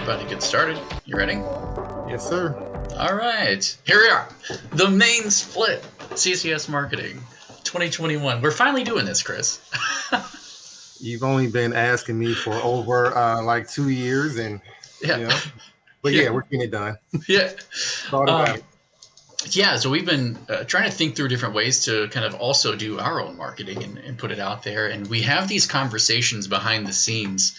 about to get started. You ready? Yes, sir. All right. Here we are. The main split. CCS Marketing 2021. We're finally doing this, Chris. You've only been asking me for over like 2 years, and Yeah. but yeah, we're getting it done. Yeah. Thought about it. Yeah, so we've been trying to think through different ways to kind of also do our own marketing and put it out there. And we have these conversations behind the scenes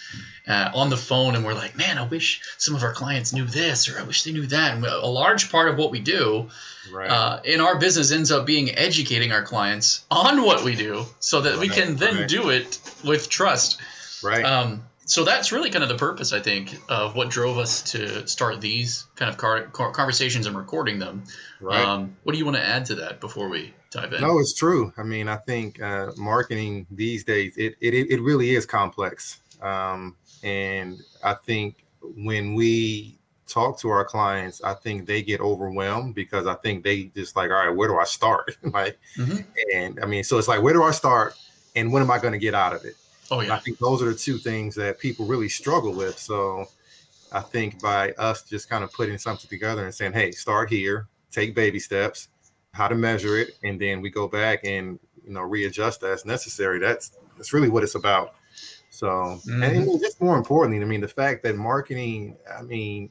on the phone, and we're like, man, I wish some of our clients knew this, or I wish they knew that. And a large part of what we do in our business ends up being educating our clients on what we do so that we can then do it with trust. Right. So that's really kind of the purpose, I think, of what drove us to start these kind of conversations and recording them. Right. What do you want to add to that before we dive in? No, it's true. I mean, I think marketing these days, it really is complex. And I think when we talk to our clients, I think they get overwhelmed because I think they just like, all right, where do I start? And I mean, so it's like, where do I start and what am I going to get out of it? Oh, And yeah. I think those are the two things that people really struggle with. So I think by us just kind of putting something together and saying, hey, start here, take baby steps, how to measure it, and then we go back and readjust as necessary. That's really what it's about. So, and just more importantly, I mean, the fact that marketing, I mean,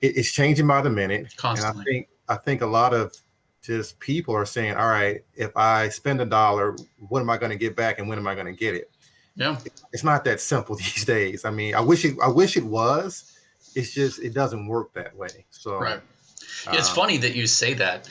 it's changing by the minute. Constantly. And I think a lot of just people are saying, all right, if I spend $1, what am I going to get back and when am I going to get it? Yeah. It's not that simple these days. I mean, I wish it was. It's just, it doesn't work that way. So right. It's funny that you say that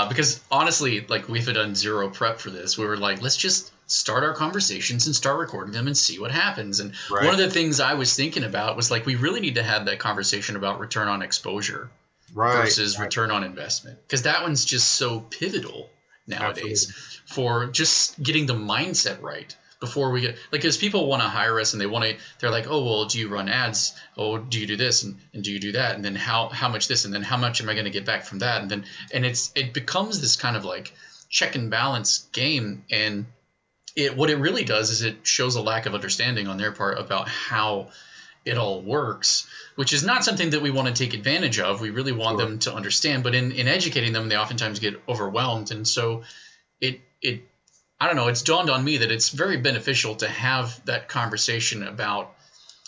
because honestly, like we've done zero prep for this. We were like, let's just start our conversations and start recording them and see what happens. And one of the things I was thinking about was like, we really need to have that conversation about return on exposure versus return on investment, because that one's just so pivotal nowadays for just getting the mindset right. Before we get because people want to hire us and they're like, oh, well, do you run ads? Oh, do you do this and do you do that? And then how much this and then how much am I going to get back from that? And then it becomes this kind of like check and balance game. And what it really does is it shows a lack of understanding on their part about how it all works, which is not something that we want to take advantage of. We really want them to understand, but in educating them, they oftentimes get overwhelmed. And so it I don't know, it's dawned on me that it's very beneficial to have that conversation about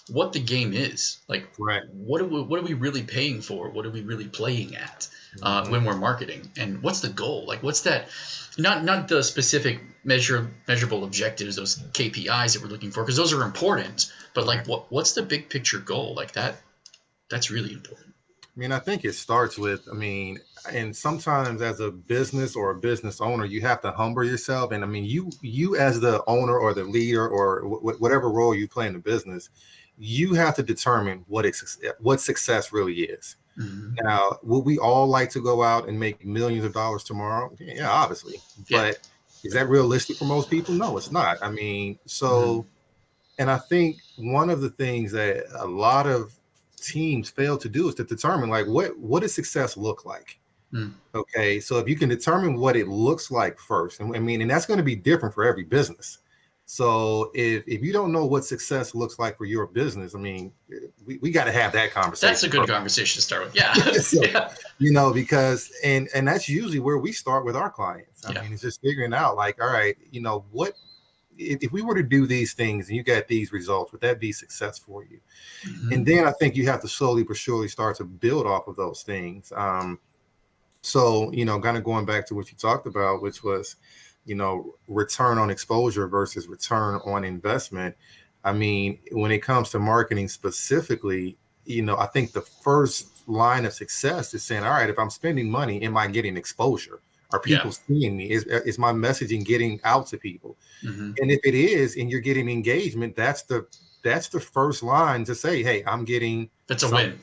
what the game is. Like, what are we really paying for? What are we really playing at when we're marketing? And what's the goal? Like, what's that? Not the specific measurable objectives, those KPIs that we're looking for, because those are important. But like, what's the big picture goal? Like that's really important. I mean, I think it starts with, and sometimes as a business or a business owner, you have to humble yourself. And I mean, you as the owner or the leader or whatever role you play in the business, you have to determine what success really is. Mm-hmm. Now, would we all like to go out and make millions of dollars tomorrow? Yeah, obviously. Yeah. But is that realistic for most people? No, it's not. I mean, and I think one of the things that a lot of teams fail to do is to determine like what does success look like. Okay, so if you can determine what it looks like first, and that's going to be different for every business. So if you don't know what success looks like for your business, I mean, we got to have that conversation. That's a good conversation to start with. Yeah. So, because and that's usually where we start with our clients. I mean, it's just figuring out like, all right, what if we were to do these things and you got these results, would that be success for you? Mm-hmm. And then I think you have to slowly but surely start to build off of those things. So, kind of going back to what you talked about, which was, return on exposure versus return on investment. I mean, when it comes to marketing specifically, I think the first line of success is saying, all right, if I'm spending money, am I getting exposure? Are people seeing me? Is my messaging getting out to people? Mm-hmm. And if it is, and you're getting engagement, that's the first line to say, hey, I'm getting. That's a win.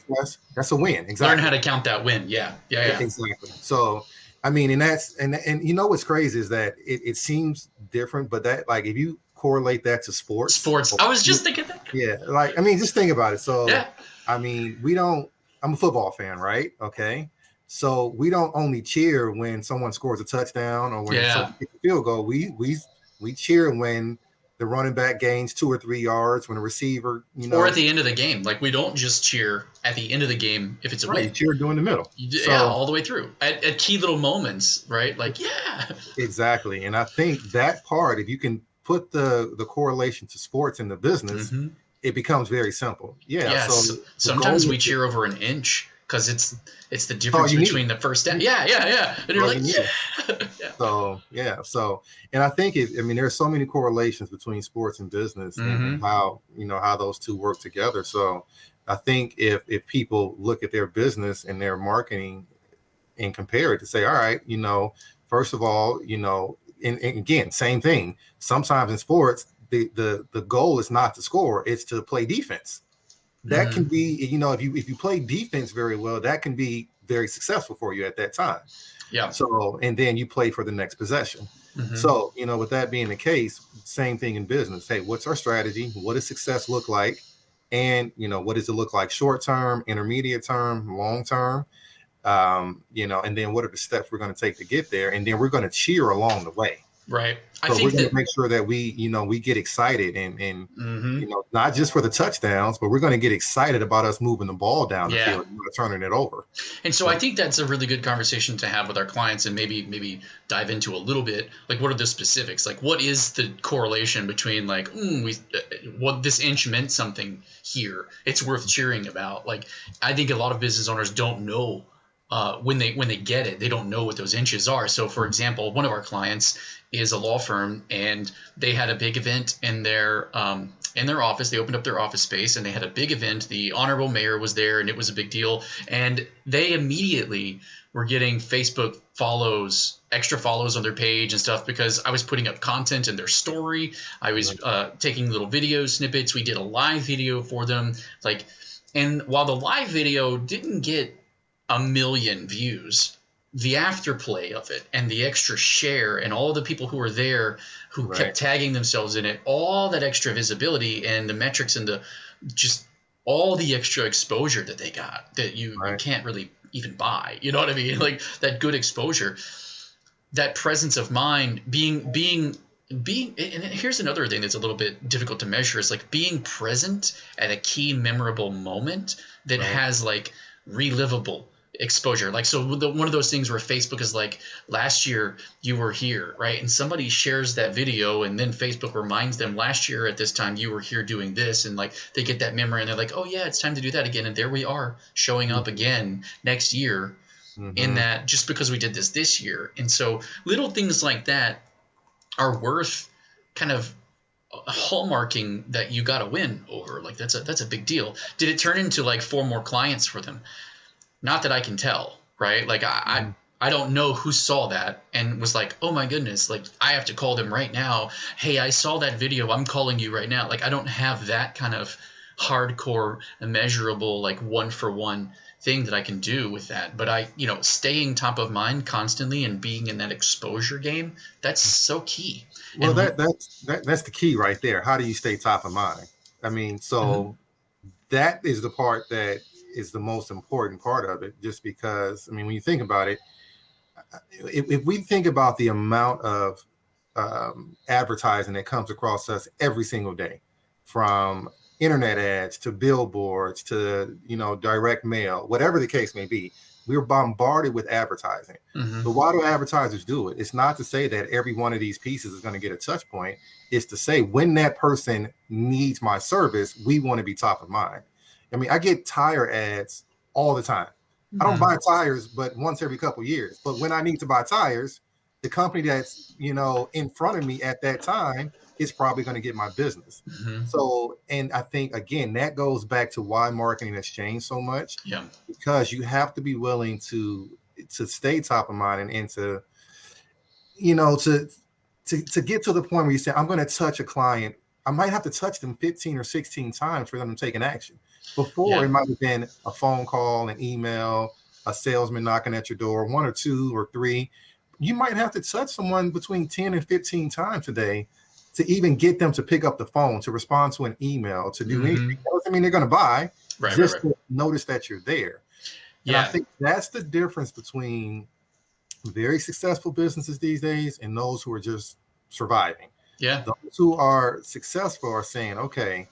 That's a win. Exactly. Learn how to count that win. Yeah. Exactly. So, I mean, and that's, and what's crazy is that it seems different, but that, like, if you correlate that to sports. I was just thinking that. Yeah. Like, I mean, just think about it. So, I mean, I'm a football fan, right? Okay. So we don't only cheer when someone scores a touchdown or when someone kicks a field goal. We cheer when the running back gains 2 or 3 yards when a receiver, or at the end of the game. Like, we don't just cheer at the end of the game if it's a win. You cheer during the middle. Yeah, all the way through at key little moments, right? Like, yeah. Exactly. And I think that part, if you can put the correlation to sports in the business, it becomes very simple. Yeah. So sometimes we cheer over an inch because it's the difference between the first down. Yeah. And you're like, yeah. So, and I think there's so many correlations between sports and business and how those two work together. So I think if people look at their business and their marketing and compare it to say, all right, first of all, and again, same thing. Sometimes in sports, the goal is not to score, it's to play defense. That can be, if you play defense very well, that can be very successful for you at that time. Yeah. So, and then you play for the next possession. So, with that being the case, same thing in business. Hey, what's our strategy? What does success look like? And, what does it look like short term, intermediate term, long term? And then what are the steps we're going to take to get there? And then we're going to cheer along the way. Right. So we're going to make sure that we get excited and not just for the touchdowns, but we're going to get excited about us moving the ball down the field and turning it over. And so I think that's a really good conversation to have with our clients, and maybe dive into a little bit, like, what are the specifics? Like, what is the correlation between, like, what this inch meant something here, it's worth cheering about. Like, I think a lot of business owners don't know when they get it, they don't know what those inches are. So, for example, one of our clients is a law firm, and they had a big event in their office. They opened up their office space, and they had a big event. The honorable mayor was there, and it was a big deal. And they immediately were getting Facebook extra follows on their page and stuff, because I was putting up content in their story. I was taking little video snippets. We did a live video for them. And while the live video didn't get 1 million views, the afterplay of it and the extra share and all the people who were there who kept tagging themselves in it, all that extra visibility and the metrics and just all the extra exposure that they got that you can't really even buy. You know what I mean? Like, that good exposure, that presence of mind, being. And here's another thing that's a little bit difficult to measure, is like being present at a key memorable moment that has like relivable exposure. Like, so one of those things where Facebook is like, last year you were here, right? And somebody shares that video, and then Facebook reminds them, last year at this time you were here doing this, and like they get that memory, and they're like, oh yeah, it's time to do that again. And there we are, showing up again next year in that, just because we did this year. And so little things like that are worth kind of hallmarking that you got a win over. Like, that's a big deal. Did it turn into like 4 more clients for them? Not that I can tell, right? Like, I don't know who saw that and was like, oh my goodness, like, I have to call them right now. Hey, I saw that video, I'm calling you right now. Like, I don't have that kind of hardcore, measurable, like, 1-for-1 thing that I can do with that. But staying top of mind constantly and being in that exposure game, that's so key. Well, that's the key right there. How do you stay top of mind? I mean, so that is the part that is the most important part of it, just because, I mean, when you think about it, if we think about the amount of advertising that comes across us every single day, from internet ads to billboards to, direct mail, whatever the case may be, we're bombarded with advertising. But why do advertisers do it? It's not to say that every one of these pieces is going to get a touch point. It's to say, when that person needs my service, we want to be top of mind. I mean, I get tire ads all the time. I don't buy tires but once every couple of years. But when I need to buy tires, the company that's, in front of me at that time is probably going to get my business. So, and I think, again, that goes back to why marketing has changed so much. Yeah. Because you have to be willing to stay top of mind and to get to the point where you say, I'm going to touch a client. I might have to touch them 15 or 16 times for them to take an action. Before, it might have been a phone call, an email, a salesman knocking at your door, 1 or 2 or 3. You might have to touch someone between 10 and 15 times today to even get them to pick up the phone, to respond to an email, to do anything. That doesn't mean they're going to buy, to notice that you're there. And I think that's the difference between very successful businesses these days and those who are just surviving. Yeah. Those who are successful are saying, okay,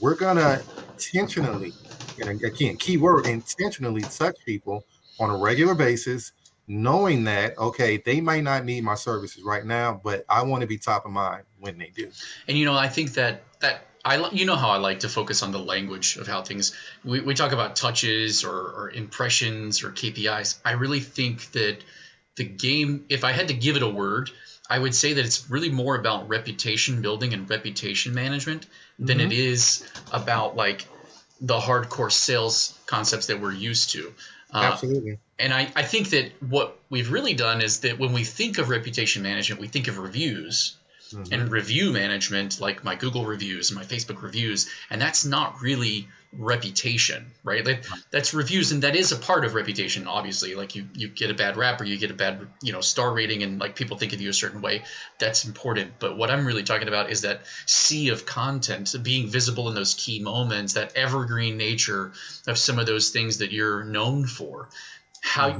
we're gonna intentionally, and again, keyword intentionally touch people on a regular basis, knowing that okay, they might not need my services right now, but I want to be top of mind when they do. And I think that how I like to focus on the language of how things we talk about touches or impressions or KPIs. I really think that the game, if I had to give it a word, I would say that it's really more about reputation building and reputation management than it is about like the hardcore sales concepts that we're used to. Absolutely. And I think that what we've really done is that when we think of reputation management, we think of reviews and review management, like my Google reviews and my Facebook reviews, and that's not really reputation, right? That's reviews, and that is a part of reputation, obviously. Like you get a bad rap or you get a bad star rating, and like people think of you a certain way. That's important. But what I'm really talking about is that sea of content, being visible in those key moments, that evergreen nature of some of those things that you're known for,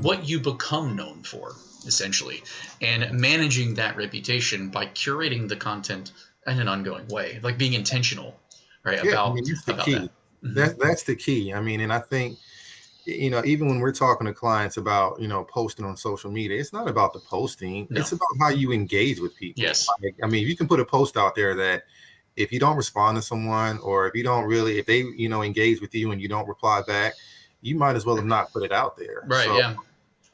what you become known for, essentially, and managing that reputation by curating the content in an ongoing way, like being intentional, right? Yeah, I mean, that's the About that. key. That's the key. I mean, and I think, even when we're talking to clients about, posting on social media, it's not about the posting. No. It's about how you engage with people. Yes. Like, I mean, you can put a post out there that if you don't respond to someone, or if you don't really, if they, engage with you and you don't reply back, you might as well have not put it out there. Right. So, Yeah.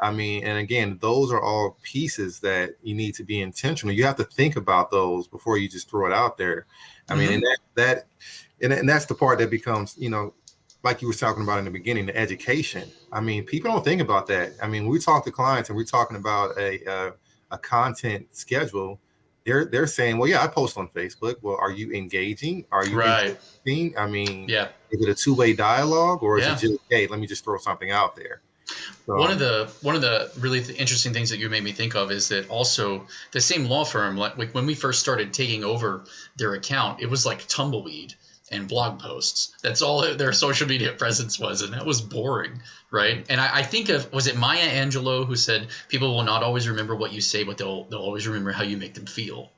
I mean, and again, those are all pieces that you need to be intentional. You have to think about those before you just throw it out there. I mean, and that's the part that becomes, like you were talking about in the beginning, the education. I mean, people don't think about that. I mean, when we talk to clients and we're talking about a content schedule, they're saying, well, yeah, I post on Facebook. Well, are you engaging? Are you engaging? I mean, is it a two-way dialogue, or is it just, hey, let me just throw something out there? So, one of the really interesting things that you made me think of is that also the same law firm, like when we first started taking over their account, it was like tumbleweed and blog posts. That's all their social media presence was, and that was boring, right? And I think was it Maya Angelou who said, people will not always remember what you say, but they'll always remember how you make them feel.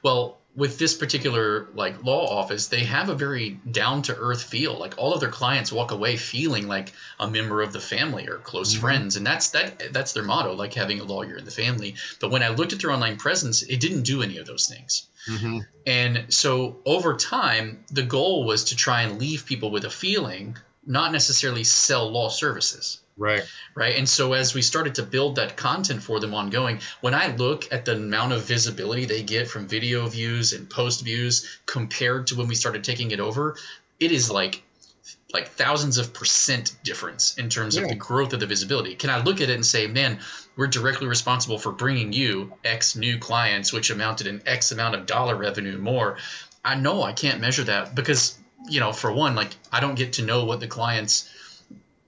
Well, with this particular like law office, they have a very down to earth feel. Like all of their clients walk away feeling like a member of the family or close friends, and that's their motto, like having a lawyer in the family. But when I looked at their online presence, it didn't do any of those things. And so over time, the goal was to try and leave people with a feeling, not necessarily sell law services. Right. And so as we started to build that content for them ongoing, when I look at the amount of visibility they get from video views and post views compared to when we started taking it over, it is like thousands of % difference in terms of the growth of the visibility. Can I look at it and say, man, we're directly responsible for bringing you X new clients, which amounted in X amount of dollar revenue more? I know I can't measure that because, for one, like I don't get to know what the clients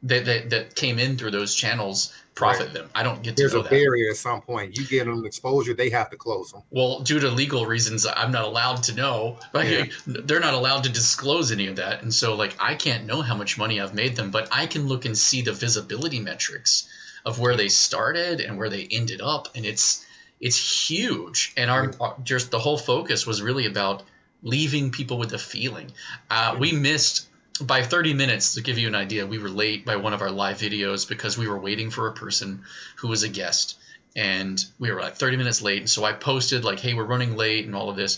that came in through those channels profit them. I don't get to know that. There's a barrier at some point. You get them exposure, they have to close them. Well, due to legal reasons, I'm not allowed to know. They're not allowed to disclose any of that. And so like I can't know how much money I've made them, but I can look and see the visibility metrics of where they started and where they ended up. And it's huge. And our just the whole focus was really about leaving people with a feeling. We missed by 30 minutes, to give you an idea, we were late by one of our live videos because we were waiting for a person who was a guest, and we were like 30 minutes late. And so I posted like, hey, we're running late and all of this.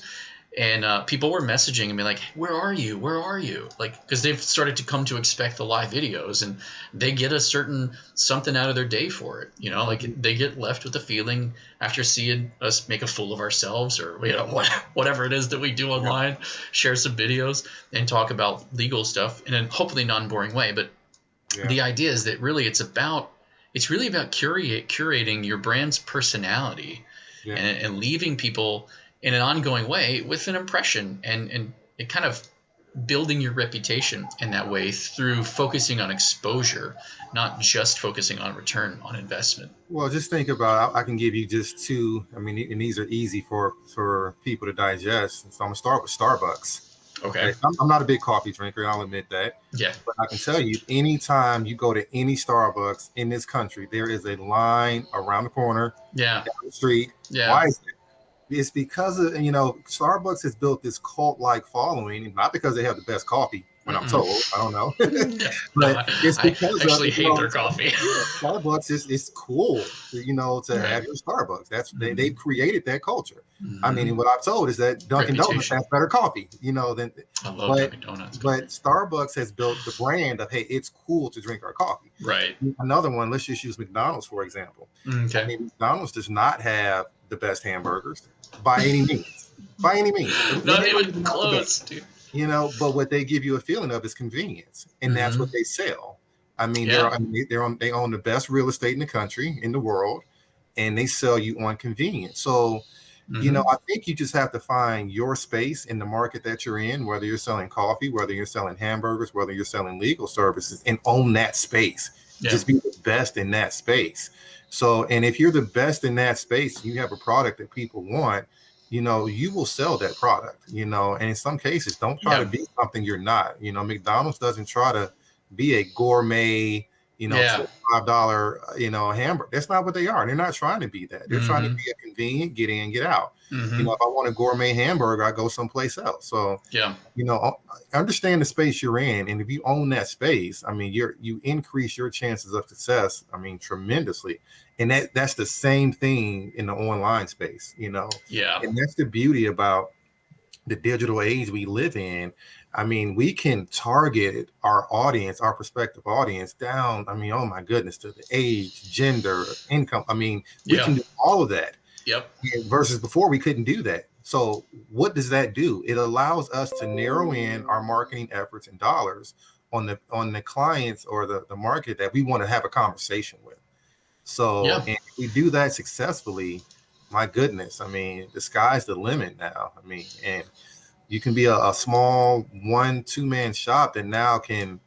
And people were messaging and be like, where are you? Where are you? Like, because they've started to come to expect the live videos, and they get a certain something out of their day for it. Like they get left with a feeling after seeing us make a fool of ourselves, or whatever it is that we do online, share some videos and talk about legal stuff in a hopefully non-boring way. But the idea is that really it's really about curating your brand's personality and leaving people in an ongoing way with an impression, and it kind of building your reputation in that way through focusing on exposure, not just focusing on return on investment. Well, just think about, I can give you just two, and these are easy for people to digest. So I'm gonna start with Starbucks. Okay. I'm not a big coffee drinker, I'll admit that. Yeah. But I can tell you, anytime you go to any Starbucks in this country, there is a line around the corner, down the street. Yeah. Why is it? It's because of, Starbucks has built this cult-like following, not because they have the best coffee, when I'm told. I don't know. No, But it's I because actually of, hate their coffee. Starbucks is cool, to Right. have your Starbucks. They've created that culture. I mean, Mm-hmm. what I'm told is that Dunkin' Donuts has better coffee, than, I love but Dunkin' Donuts coffee. but Starbucks has built the brand of, hey, it's cool to drink our coffee. Right. Another one, let's just use McDonald's, for example. Okay. I mean, McDonald's does not have the best hamburgers by any means. By any means. Not even close, dude. But what they give you a feeling of is convenience, and that's what they sell. I mean, they own the best real estate in the country, in the world, and they sell you on convenience. So, I think you just have to find your space in the market that you're in, whether you're selling coffee, whether you're selling hamburgers, whether you're selling legal services, and own that space. Yeah. Just be the best in that space. So, and if you're the best in that space, you have a product that people want, you will sell that product, and in some cases, don't try to be something you're not. McDonald's doesn't try to be a gourmet, $25, hamburger. That's not what they are. They're not trying to be that. They're trying to be a convenient get in, get out. If I want a gourmet hamburger, I go someplace else. So, understand the space you're in. And if you own that space, I mean, you increase your chances of success, I mean, tremendously. And that's the same thing in the online space, And that's the beauty about the digital age we live in. I mean, we can target our audience, our prospective audience down. I mean, oh my goodness, to the age, gender, income. I mean, we can do all of that. Yep. Versus before, we couldn't do that. So what does that do? It allows us to narrow in our marketing efforts and dollars on the clients or the market that we want to have a conversation with. So and if we do that successfully, my goodness, I mean, the sky's the limit now. I mean, and you can be a small 1-2 man shop that now can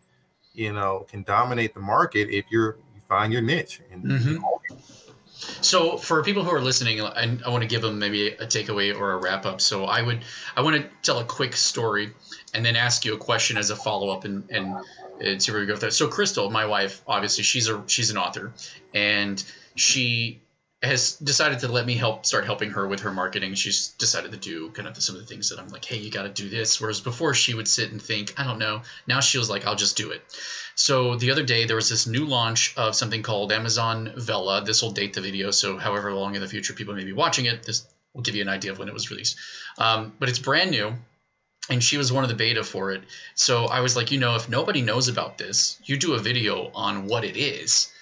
dominate the market if you find your niche. And so for people who are listening, I want to give them maybe a takeaway or a wrap up. So I want to tell a quick story and then ask you a question as a follow up and see where we go with that. So Crystal, my wife, obviously she's an author, and she has decided to let me start helping her with her marketing. She's decided to do kind of some of the things that I'm like, hey, you got to do this. Whereas before she would sit and think, I don't know. Now she was like, I'll just do it. So the other day there was this new launch of something called Amazon Vela. This will date the video. So however long in the future people may be watching it, this will give you an idea of when it was released. But it's brand new. And she was one of the beta for it. So I was like, if nobody knows about this, you do a video on what it is.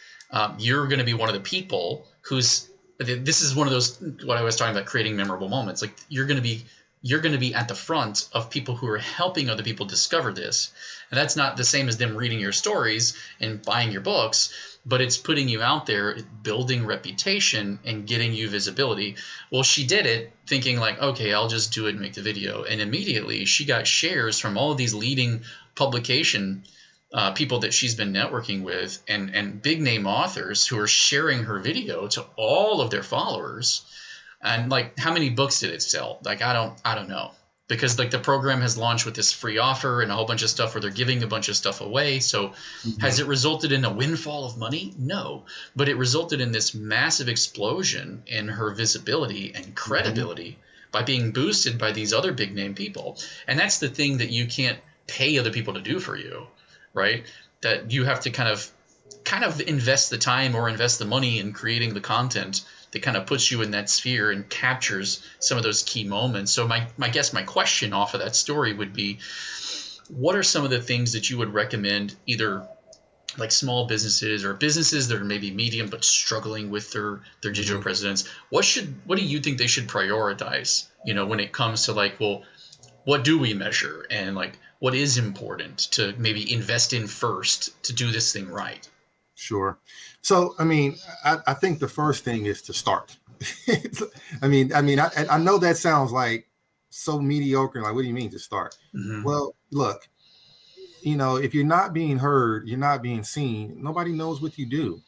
You're going to be one of the people this is one of those, what I was talking about, creating memorable moments. Like you're going to be at the front of people who are helping other people discover this. And that's not the same as them reading your stories and buying your books, but it's putting you out there, building reputation and getting you visibility. Well, she did it thinking like, okay, I'll just do it and make the video. And immediately she got shares from all of these leading publication people that she's been networking with and big name authors who are sharing her video to all of their followers. And like, how many books did it sell? Like, I don't know, because like the program has launched with this free offer and a whole bunch of stuff where they're giving a bunch of stuff away. So has it resulted in a windfall of money? No, but it resulted in this massive explosion in her visibility and credibility by being boosted by these other big name people. And that's the thing that you can't pay other people to do for you. Right? That you have to kind of invest the time or invest the money in creating the content that kind of puts you in that sphere and captures some of those key moments. So my question off of that story would be, what are some of the things that you would recommend, either like small businesses or businesses that are maybe medium but struggling with their digital presence? What do you think they should prioritize, when it comes to like, well, what do we measure, and like what is important to maybe invest in first to do this thing right? Sure. So, I mean, I think the first thing is to start. I know that sounds like so mediocre. Like, what do you mean to start? Well, look, if you're not being heard, you're not being seen, nobody knows what you do.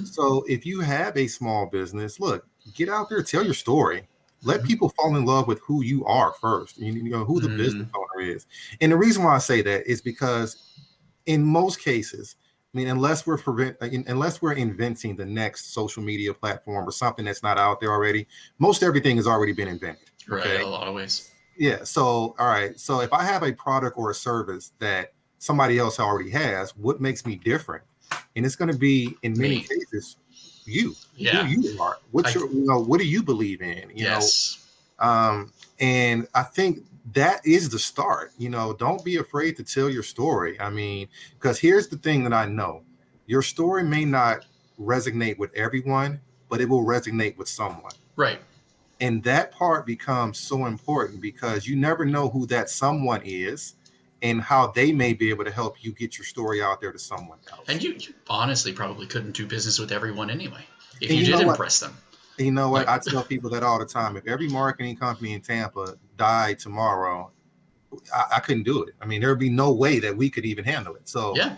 So if you have a small business, look, get out there, tell your story. Let people fall in love with who you are first, who the business owner is. And the reason why I say that is because in most cases, I mean, unless we're inventing the next social media platform or something that's not out there already, most everything has already been invented. Right, Okay. a lot of ways. Yeah. So, all right. So if I have a product or a service that somebody else already has, what makes me different? And it's going to be, in many Me. cases, you, who Yeah. you are. What's your, what do you believe in? Yes. And I think that is the start. Don't be afraid to tell your story. I mean, because here's the thing that I know: your story may not resonate with everyone, but it will resonate with someone. Right. And that part becomes so important because you never know who that someone is and how they may be able to help you get your story out there to someone else. And you honestly probably couldn't do business with everyone anyway if And you you did know what? impress them. You know what? Like, I tell people that all the time. If every marketing company in Tampa died tomorrow, I couldn't do it. I mean, there would be no way that we could even handle it. So, yeah.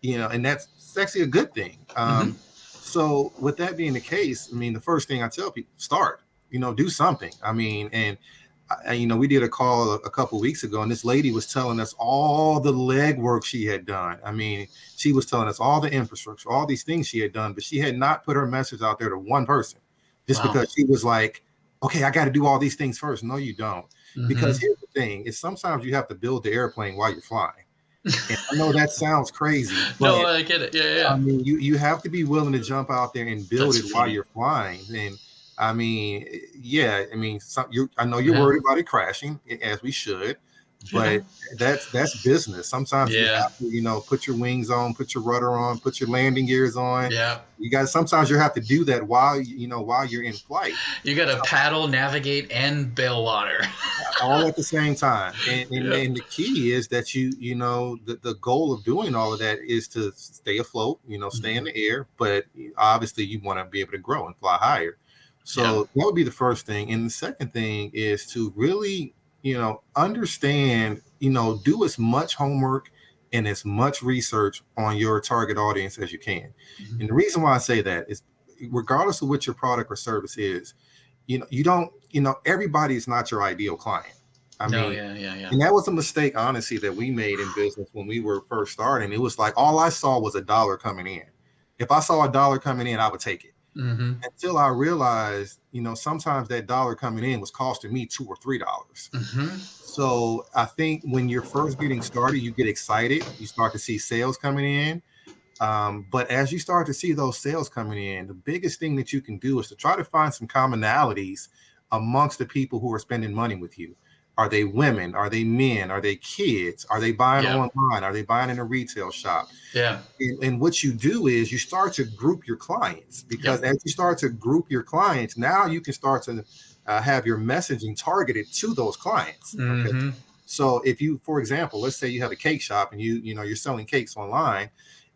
and that's actually a good thing. Mm-hmm. So with that being the case, I mean, the first thing I tell people, start, do something. I mean, and we did a call a couple of weeks ago, and this lady was telling us all the legwork she had done. I mean, she was telling us all the infrastructure, all these things she had done, but she had not put her message out there to one person just Wow. because she was like, okay, I got to do all these things first. No, you don't. Mm-hmm. Because here's the thing, is sometimes you have to build the airplane while you're flying. And I know that sounds crazy, but no, I get it. Yeah. I mean, you have to be willing to jump out there and build That's it while funny. you're flying. And I mean, yeah, I mean, I know you're worried about it crashing, as we should, but that's business. Sometimes you have to, put your wings on, put your rudder on, put your landing gears on. Yeah. Sometimes you have to do that while you're in flight. You got to paddle, navigate, and bail water. all at the same time. And the key is that the goal of doing all of that is to stay afloat, stay in the air, but obviously you want to be able to grow and fly higher. So that would be the first thing. And the second thing is to really, understand, do as much homework and as much research on your target audience as you can. Mm-hmm. And the reason why I say that is regardless of what your product or service is, everybody is not your ideal client. I mean, and that was a mistake, honestly, that we made in business when we were first starting. It was like, all I saw was $1 coming in. If I saw $1 coming in, I would take it. Mm-hmm. Until I realized, sometimes that dollar coming in was costing me $2 or $3. Mm-hmm. So I think when you're first getting started, you get excited. You start to see sales coming in. But as you start to see those sales coming in, the biggest thing that you can do is to try to find some commonalities amongst the people who are spending money with you. Are they women? Are they men? Are they kids? Are they buying online? Are they buying in a retail shop? Yeah. And what you do is you start to group your clients, because as you start to group your clients, now you can start to have your messaging targeted to those clients. Mm-hmm. Okay. So if you, for example, let's say you have a cake shop and you're selling cakes online,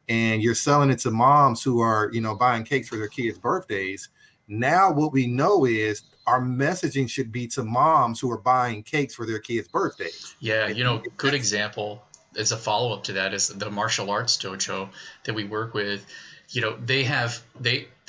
and you're selling it to moms who are, buying cakes for their kids' birthdays. Now what we know is our messaging should be to moms who are buying cakes for their kids' birthdays. Yeah, good example as a follow-up to that is the martial arts dojo that we work with. They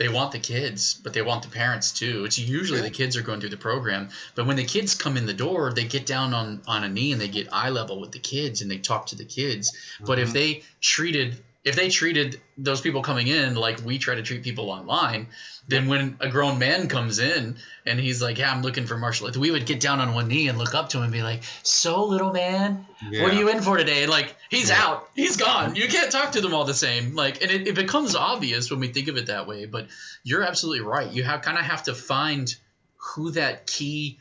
want the kids, but they want the parents too. It's usually the kids are going through the program, but when the kids come in the door, they get down on a knee and they get eye level with the kids and they talk to the kids. Mm-hmm. But if they treated those people coming in like we try to treat people online, then when a grown man comes in and he's like, yeah, I'm looking for martial arts, we would get down on one knee and look up to him and be like, so little man, what are you in for today? And like, he's out, he's gone. You can't talk to them all the same. Like, and it becomes obvious when we think of it that way, but you're absolutely right. You kind of have to find who that key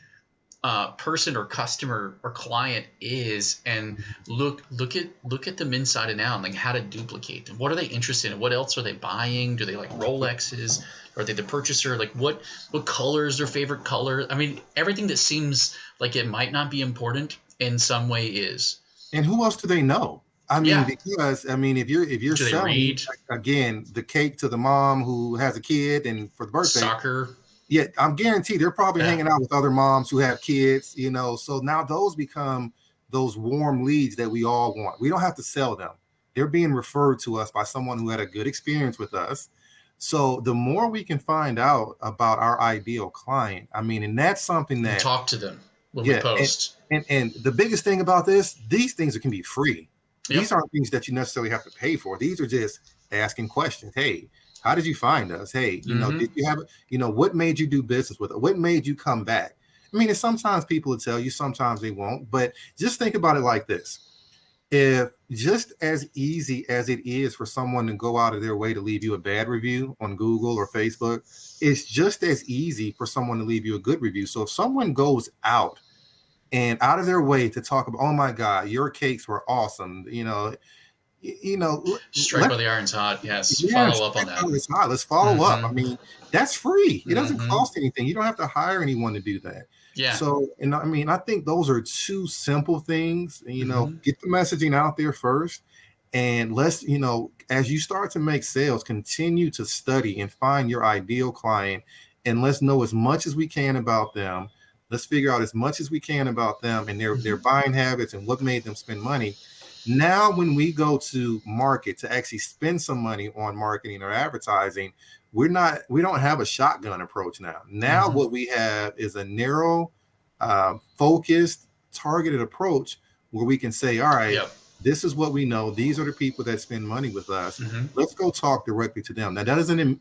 person or customer or client is, and look at them inside and out, like how to duplicate them. What are they interested in? What else are they buying? Do they like Rolexes? Are they the purchaser? Like what color is their favorite color? I mean, everything that seems like it might not be important in some way is. And who else do they know? I mean, because if you're selling again the cake to the mom who has a kid and for the birthday soccer. Yeah, I'm guaranteed they're probably hanging out with other moms who have kids, so now those become those warm leads that we all want. We don't have to sell them. They're being referred to us by someone who had a good experience with us. So the more we can find out about our ideal client, and that's something that talk to them when we post. And the biggest thing about these things can be free. These aren't things that you necessarily have to pay for. These are just asking questions. Hey, how did you find us? Hey, Mm-hmm. did you have, what made you do business with it? What made you come back? I mean, and sometimes people will tell you, sometimes they won't, but just think about it like this. If just as easy as it is for someone to go out of their way to leave you a bad review on Google or Facebook, it's just as easy for someone to leave you a good review. So if someone goes out of their way to talk about, oh my God, your cakes were awesome, Strike let while the iron's hot. Yes. yes, Follow up on that. let's follow up. I Mm-hmm. mean, that's free. It doesn't Mm-hmm. cost anything. You don't have to hire anyone to do that. Yeah. So, and I mean, I think those are two simple things. Mm-hmm. Get the messaging out there first, and let's, as you start to make sales, continue to study and find your ideal client, and let's know as much as we can about them. Let's figure out as much as we can about them and their buying habits and what made them spend money. Now, when we go to market to actually spend some money on marketing or advertising, we don't have a shotgun approach now. Now, Mm-hmm. what we have is a narrow, focused, targeted approach where we can say, all right, Yep. this is what we know. These are the people that spend money with us. Mm-hmm. Let's go talk directly to them. Now, that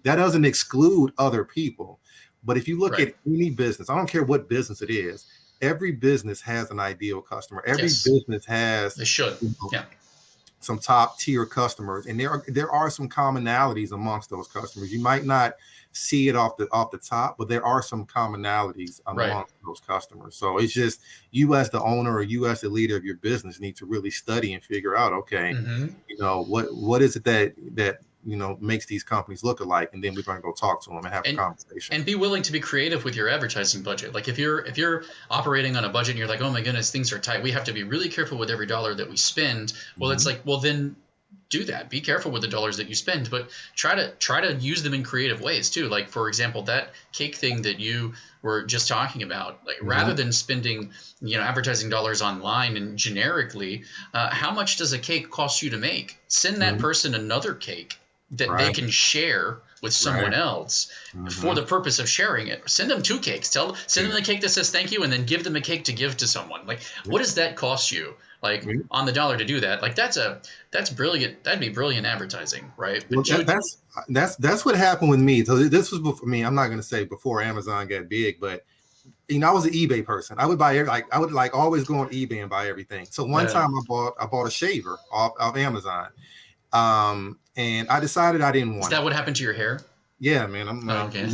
doesn't exclude other people, but if you look Right. at any business, I don't care what business it is, every business has an ideal customer. Every Yes. business has They should. Yeah. some top tier customers, and there are some commonalities amongst those customers. You might not see it off the top, but there are some commonalities Right. amongst those customers. So it's just you as the owner or you as the leader of your business need to really study and figure out, okay, Mm-hmm. what is it that makes these companies look alike, and then we're going to go talk to them and have a And conversation. and be willing to be creative with your advertising budget. Like if you're operating on a budget and you're like, oh my goodness, things are tight. We have to be really careful with every dollar that we spend. Well, it's like, well then do that. Be careful with the dollars that you spend, but try to use them in creative ways too. Like for example, that cake thing that you were just talking about. Like rather than spending advertising dollars online and generically, how much does a cake cost you to make? Send that person another cake that they Right. can share with someone else for the purpose of sharing it. Send them 2 cakes. Send them the cake that says thank you, and then give them a cake to give to someone. Like, what does that cost you? Like on the dollar to do that? Like that's brilliant. That'd be brilliant advertising, right? Well, But that's what happened with me. So this was before me. I'm not going to say before Amazon got big, but I was an eBay person. I would always go on eBay and buy everything. So one time I bought a shaver off Amazon, and I decided I didn't want is that what happened to your hair? Yeah, man. Okay.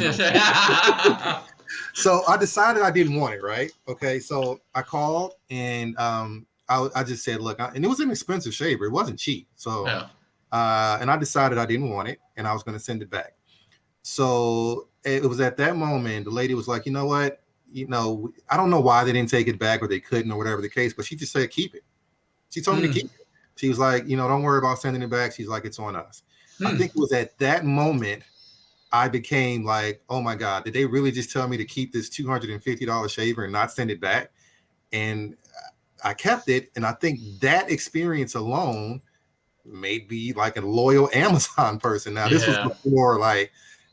So I decided I didn't want it. Right. Okay. So I called and I just said, look, and it was an expensive shaver. It wasn't cheap. So, Yeah. And I decided I didn't want it and I was going to send it back. So it was at that moment, the lady was like, you know what? I don't know why they didn't take it back or they couldn't or whatever the case, but she just said, keep it. She told me to keep it. She was like, don't worry about sending it back. She's like, it's on us. I think it was at that moment I became like, oh my God, did they really just tell me to keep this $250 shaver and not send it back? And I kept it. And I think that experience alone made me like a loyal Amazon person. Now, this was before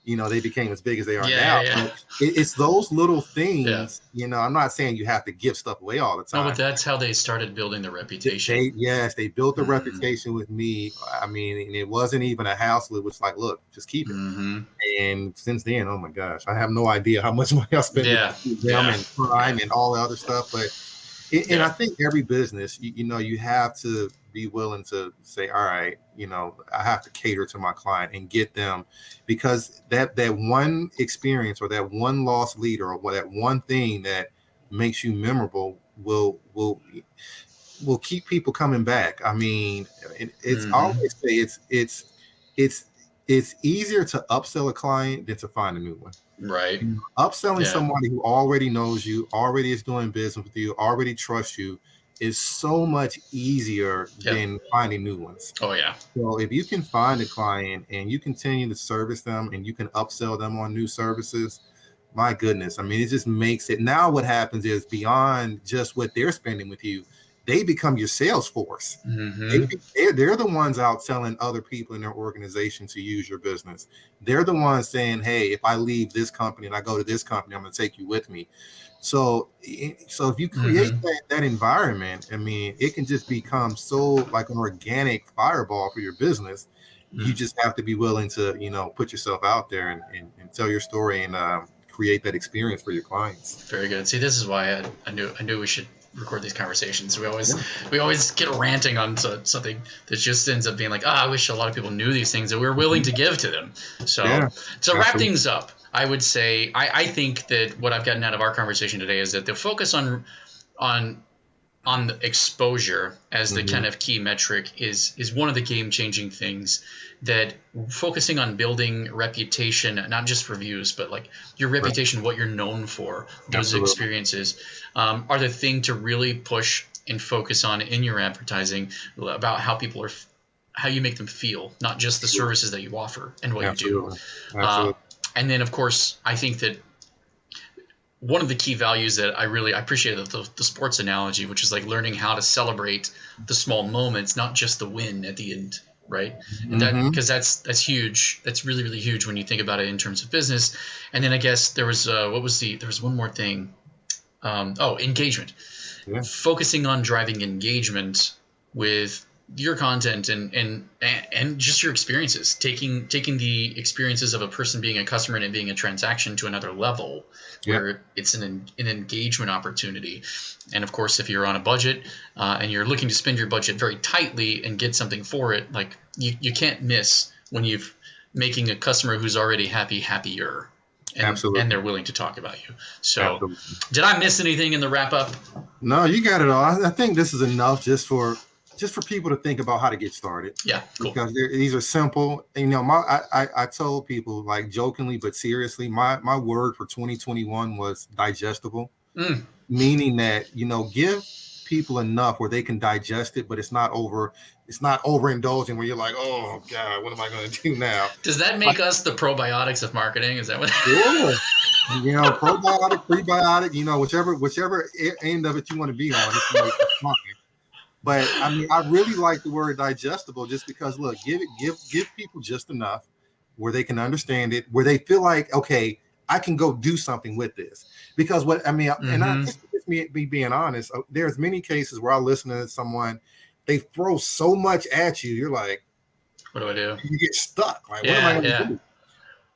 they became as big as they are now. Yeah. But it's those little things, I'm not saying you have to give stuff away all the time. No, but that's how they started building the reputation. They built a reputation with me. I mean, and it wasn't even a hassle. It was like, look, just keep it. And since then, oh my gosh, I have no idea how much money I spent with them and time and all the other stuff. But and I think every business, you have to be willing to say, all right, I have to cater to my client and get them, because that one experience or that one lost leader or that one thing that makes you memorable will keep people coming back. I mean, it's I always say it's easier to upsell a client than to find a new one. Right. Upselling somebody who already knows you, already is doing business with you, already trusts you, is so much easier than finding new ones. Oh yeah. So if you can find a client and you continue to service them and you can upsell them on new services, my goodness. I mean, it just makes it. Now what happens is beyond just what they're spending with you, they become your sales force. They're the ones out telling other people in their organization to use your business. They're the ones saying, hey, if I leave this company and I go to this company, I'm going to take you with me. So if you create that environment, I mean, it can just become so like an organic fireball for your business. You just have to be willing to, put yourself out there and tell your story and create that experience for your clients. Very good. See, this is why I knew we should record these conversations. We always get ranting on something that just ends up being like, I wish a lot of people knew these things that we're willing to give to them. So to wrap things up, I would say I think that what I've gotten out of our conversation today is that the focus on the exposure as the kind of key metric is one of the game-changing things, that focusing on building reputation, not just for views, but like your reputation, what you're known for, those experiences are the thing to really push and focus on in your advertising, about how people how you make them feel, not just the services that you offer and what you do. And then, of course, I think that one of the key values that I really appreciate the sports analogy, which is like learning how to celebrate the small moments, not just the win at the end, right? And because that's huge. That's really, really huge when you think about it in terms of business. And then I guess there was there was one more thing. Engagement. Yeah. Focusing on driving engagement with your content and just your experiences, taking the experiences of a person being a customer and it being a transaction to another level, where it's an engagement opportunity. And of course, if you're on a budget and you're looking to spend your budget very tightly and get something for it, like you can't miss when you're making a customer who's already happier. And they're willing to talk about you. So did I miss anything in the wrap up? No, you got it all. I think this is enough just for people to think about how to get started. Yeah, cool. Because these are simple. And, I told people, like, jokingly but seriously, my word for 2021 was digestible, meaning that, give people enough where they can digest it, but it's not overindulging where you're like, oh God, what am I going to do now? Does that make us the probiotics of marketing? Is that what? Yeah. Probiotic, prebiotic, whichever end of it you want to be on. It's fine. But I mean, I really like the word digestible, just because, look, give people just enough where they can understand it, where they feel like, okay, I can go do something with this. Because just me being honest, there's many cases where I listen to someone, they throw so much at you, you're like, what do I do? You get stuck. Like, what am I going to do?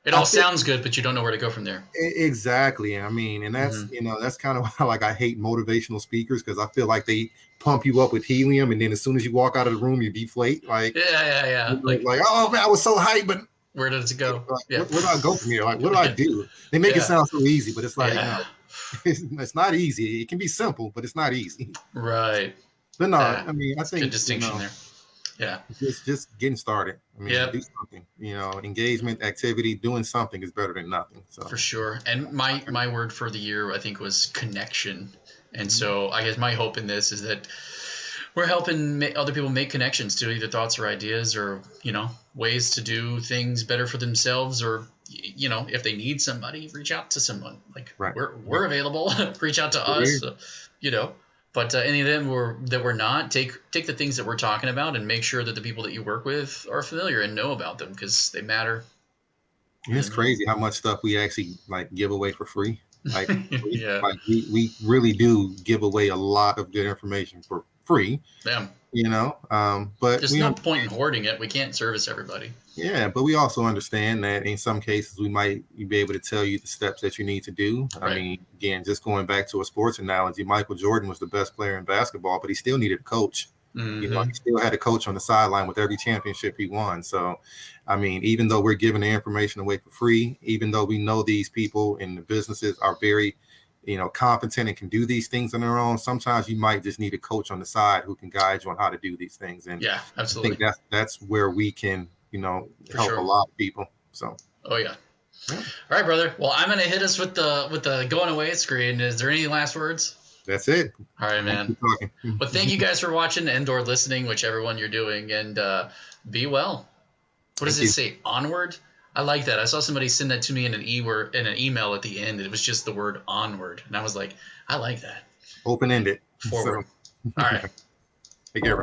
It all sounds good, but you don't know where to go from there. Exactly. I mean, and that's, that's kind of why, like, I hate motivational speakers, because I feel like they pump you up with helium, and then as soon as you walk out of the room, you deflate. Like, like, oh man, I was so hyped, but where does it go? Where do I go from here? Like, what do I do? They make it sound so easy, but it's like, no, it's not easy. It can be simple, but it's not easy. Right. But no, I mean, I think good distinction there. Yeah. Just getting started. I mean, do something. Engagement, activity, doing something is better than nothing. So for sure. And my word for the year, I think, was connection. And so I guess my hope in this is that we're helping other people make connections to either thoughts or ideas, or ways to do things better for themselves, or if they need somebody, reach out to someone. Like, we're available. Reach out to us. But any of them that we're not, take the things that we're talking about and make sure that the people that you work with are familiar and know about them, because they matter. It's crazy how much stuff we actually give away for free. Like, we really do give away a lot of good information for free. Yeah. But there's no point in hoarding it. We can't service everybody. Yeah, but we also understand that in some cases we might be able to tell you the steps that you need to do. Right. I mean, again, just going back to a sports analogy, Michael Jordan was the best player in basketball, but he still needed a coach. He still had a coach on the sideline with every championship he won. So, I mean, even though we're giving the information away for free, even though we know these people in the businesses are very, competent and can do these things on their own, sometimes you might just need a coach on the side who can guide you on how to do these things. And yeah, absolutely. I think that's where we can, help a lot of people. So. Oh yeah. All right, brother. Well, I'm gonna hit us with the going away screen. Is there any last words? That's it. All right, man. Well, thank you guys for watching and/or listening, whichever one you're doing, and be well. What does it say? Onward? I like that. I saw somebody send that to me in an email at the end. It was just the word onward, and I was like, I like that. Open-ended. Forward. So. All right. Take care.